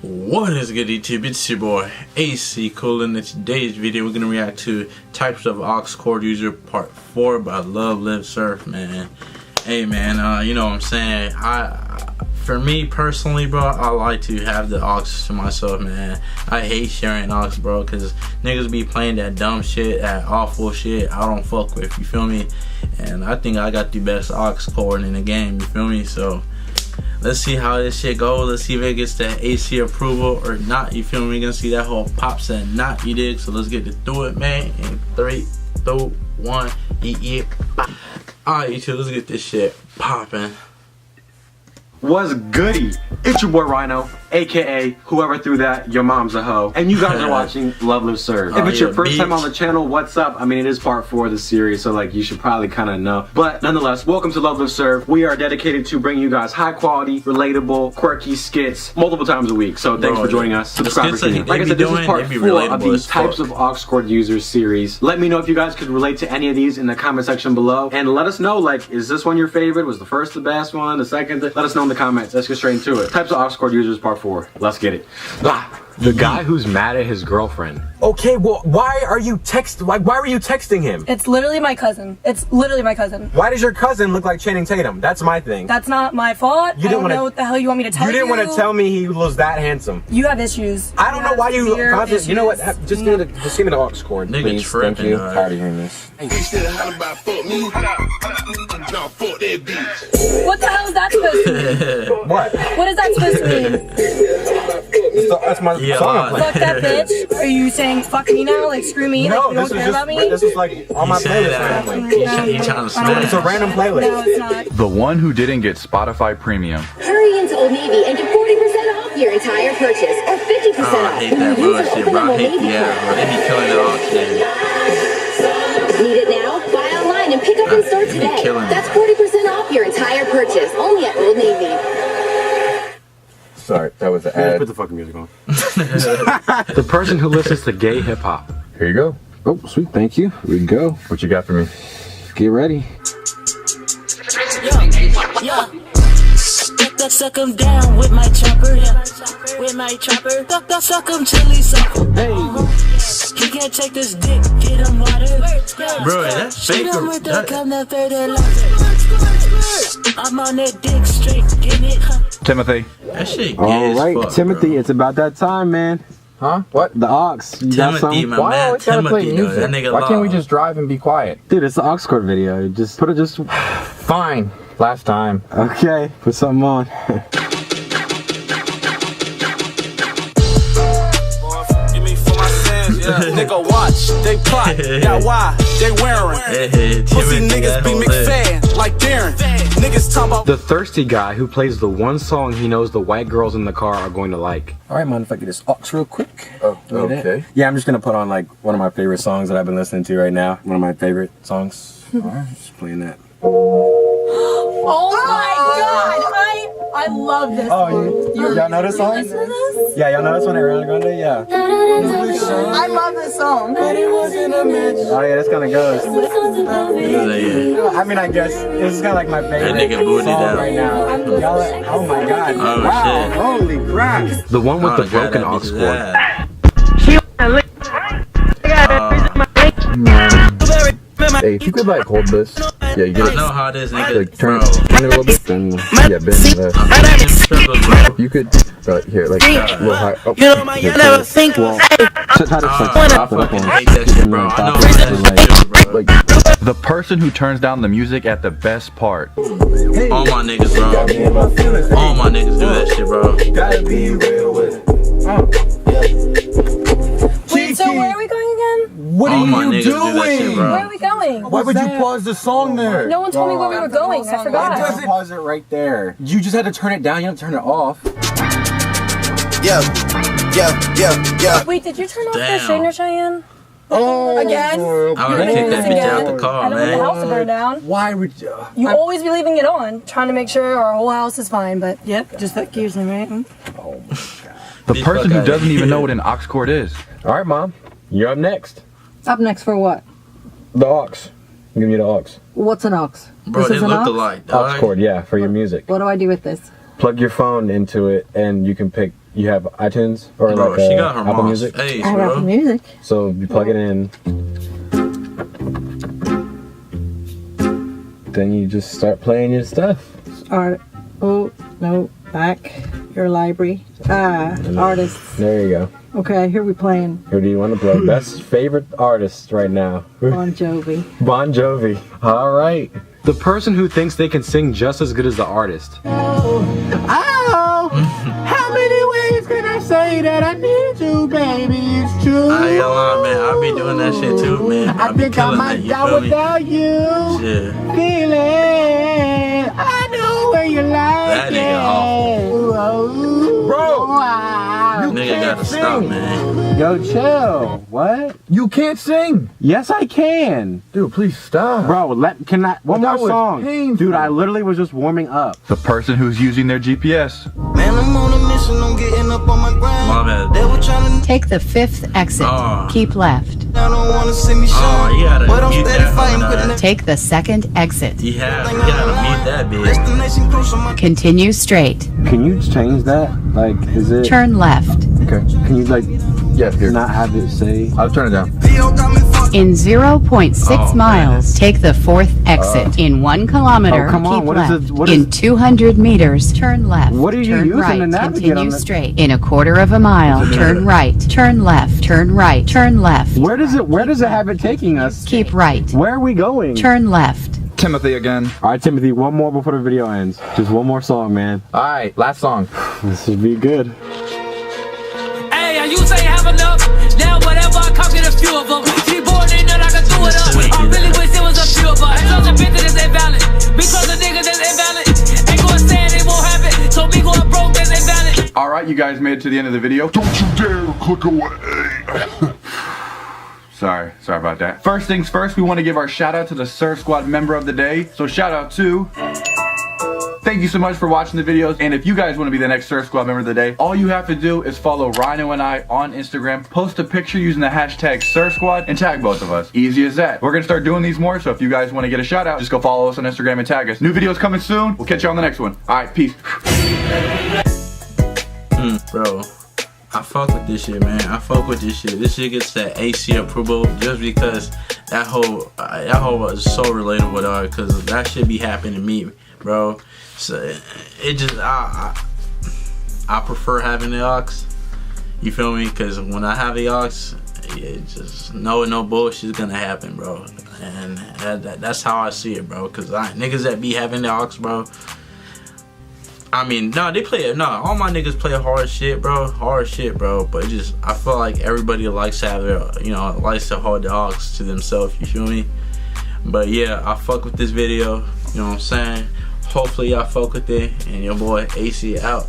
What is good, YouTube? It's your boy AC Ackoolin. In today's video, we're gonna react to Types of Aux Chord User Part 4 by Loveliveserve, man. Hey, man, you know what I'm saying? For me personally, bro, I like to have the aux to myself, man. I hate sharing aux, bro, cause niggas be playing that dumb shit, that awful shit I don't fuck with, you feel me? And I think I got the best aux chord in the game, you feel me? So let's see how this shit goes. Let's see if it gets that AC approval or not, you feel me? We're gonna see that whole pops and not, you dig? So let's get to do it, man. In 3, 2, 1, yeah. Alright, YouTube, let's get this shit popping. What's goody? It's your boy Rhino, aka whoever threw that, your mom's a hoe. And you guys are watching Loveliveserve. If it's your first time on the channel, what's up? I mean, it is part 4 of the series, so like you should probably kind of know. But nonetheless, welcome to Loveliveserve. We are dedicated to bringing you guys high quality, relatable, quirky skits multiple times a week. So thanks for joining us. Subscribe for like I said, this is part 4 of the Types of Aux Chord Users series. Let me know if you guys could relate to any of these in the comment section below. And let us know, like, is this one your favorite? Was the first the best one? The second? Let us know in the comments. Let's get straight into it. Types of Aux Chord Users Part 4. Let's get it. The guy who's mad at his girlfriend. Okay, well, why were you texting him? It's literally my cousin. It's literally my cousin. Why does your cousin look like Channing Tatum? That's my thing. That's not my fault. I don't know what the hell you want me to tell you. You didn't want to tell me he was that handsome. You have issues. I don't know why you You know what? Just give me the aux chord, nigga, please. Thank you. Tired of hearing this. What the hell is that supposed to mean? What? What is that supposed to mean? That's my song I'm playing. Fuck that bitch? Are you saying fuck me now? Like screw me? No, like you don't care about me? This is like on my playlist. He's trying to smash. It's a random playlist. No, it's not. The one who didn't get Spotify Premium. Hurry into Old Navy and get 40% off your entire purchase, or 50% off. I hate that bullshit, bro. I hate the ass, bro. They be killing the aux name. Need it now? Buy online and pick up in store today. That's 40% off your entire purchase, only at Old Navy. Sorry, that was the ad. Put the fucking music on. The person who listens to gay hip hop. Here you go. Oh, sweet, thank you. Here we go. What you got for me? Get ready. Yeah. Suck him down with my chopper. With my chopper. Suck him till he suck. Hey. He can't take this dick. Get him water. Bro, that's fake. I'm on that dick straight. Get it? Timothy. That shit gay All right, as fuck, Timothy, bro. it's about that time, man. Huh? What? The aux. You got Timothy, something? my Why man, always gotta play Timothy, music? that nigga Why can't we law. just drive and be quiet? Dude, it's the aux chord video. Just put it just... Fine. Last time. Okay, put something on. Nigga watch, they plot, yeah why, they wearing pussy niggas be McFan, like Darren. Niggas talking about The thirsty guy who plays the one song he knows the white girls in the car are going to like. Alright, mind if I get this aux real quick? Oh, okay. Yeah, I'm just gonna put on like one of my favorite songs that I've been listening to right now. One of my favorite songs. Alright, just playing that. Oh my god! I love this song. Y'all know this song? Listen to this? Yeah, y'all know this one, Ariana Grande? Yeah. I love this song. Oh yeah, that's kinda goes. I mean, I guess this is kinda like my favorite nigga booted song down. right now. Y'all, oh my god. Oh, wow, shit. holy crap. The one with Oh, the God, broken that aux bitch is chord. that. Hey, if you could like hold this. Yeah, you get I it. know how this nigga, Like turn bro. it a little bit, then yeah, bend left. Bro. You could here, like a little high. Oh, here, never think. Well, I fucking hate that shit, bro. I know how that shit is, bro. like The person who turns down the music at the best part. All my niggas, bro. All my niggas do that shit, bro. Gotta be real with it. Wait, so where are we going again? What All are my you niggas do that shit, doing? Where bro. are we going? Why would you pause the song there? No one told me where we were going. I Why forgot. does it pause it right there? You just had to turn it down. You have to turn it off. yeah. Wait, did you turn off Damn. the Shane or Cheyenne? Oh, Again? I would kick that bitch out the car, I don't want the man. house to burn down. Why would you? You always be leaving it on, trying to make sure our whole house is fine, but yep, just that gears in, right? The Bitch, person fuck who outta doesn't here. even know what an aux chord is. All right, Mom. You're up next. Up next for what? The aux. Give me the aux. What's an aux? Bro, This they is an look aux? alike, Aux dog. cord, yeah, for your music. What do I do with this? Plug your phone into it, and you can pick You have iTunes or Bro, like she got her Apple mom's Music? face, I have bro. Apple Music. So you plug it in. Then you just start playing your stuff. Oh, no, back. Your library. Artists. There you go. Okay, here we playing Who do you want to play? Best favorite artist right now? Bon Jovi. Bon Jovi. All right. The person who thinks they can sing just as good as the artist. Oh, how many ways can I say that I need you, baby? It's true. I ain't gonna lie, man. I be doing that shit too, man. I be think I killing might that, you die feel me? without you. Shit. Feeling, I know where you like That nigga awful. Bro, Nigga gotta stop, man. Yo, chill. What? You can't sing. Yes, I can. Dude, please stop. Bro, one That more was song. painful. Dude, I literally was just warming up. The person who's using their GPS. Man, I'm on a mission, I'm getting up on my grind. My bad. They were trying to Take the 5th exit. Oh. Keep left. I don't wanna see me Oh, shine. you gotta But I'm mute steady that fighting, one, putting Take the 2nd exit. You gotta mute that bitch. destination close on my Continue straight. Can you change that? Like, is it? Turn left. Okay. Can you like Yeah, here. not have it say? I'll turn it down. VO got me fucked. In 0.6 Oh, miles, take the 4th exit. In 1 kilometer, Oh, come on, keep what is left. it- what is- In 200 meters, turn left. What are you turn using right. to navigate Continue on the- straight. In 1/4 of a mile, turn right. Turn left. Turn right. Turn left. Where does it have it taking us? Keep right. Where are we going? Turn left. Timothy again. All right, Timothy, one more before the video ends. Just one more song, man. All right, last song. This should be good. Hey, you say have enough. Now whatever I come get a few of them. She born in that I can do it up. I really wish it was a few of us. Because the bitch is invalid. Because the nigga that's invalid. Ain't gonna say it won't happen. So me going broke that's invalid. All right, you guys made it to the end of the video. Don't you dare click away. Sorry about that. First things first, we want to give our shout out to the Surf Squad member of the day. So shout out to... Thank you so much for watching the videos, and if you guys want to be the next Surf Squad member of the day, all you have to do is follow Rhino and I on Instagram, post a picture using the hashtag Surf Squad, and tag both of us. Easy as that. We're gonna start doing these more, so if you guys want to get a shout out, just go follow us on Instagram and tag us. New videos coming soon. We'll catch you on the next one. All right, peace. Bro, I fuck with this shit, man. I fuck with this shit. This shit gets that AC approval just because that whole was so relatable with her, because that shit be happening to me, bro. So it just I prefer having the AUX. You feel me? Because when I have the AUX, it just no bullshit's gonna happen, bro. And that's how I see it, bro. Because niggas that be having the AUX, bro. I mean, no, all my niggas play hard shit, bro. But just, I feel like everybody likes to have their, likes to hold the AUX to themselves, you feel me? But yeah, I fuck with this video, you know what I'm saying? Hopefully y'all fuck with it, and your boy AC out.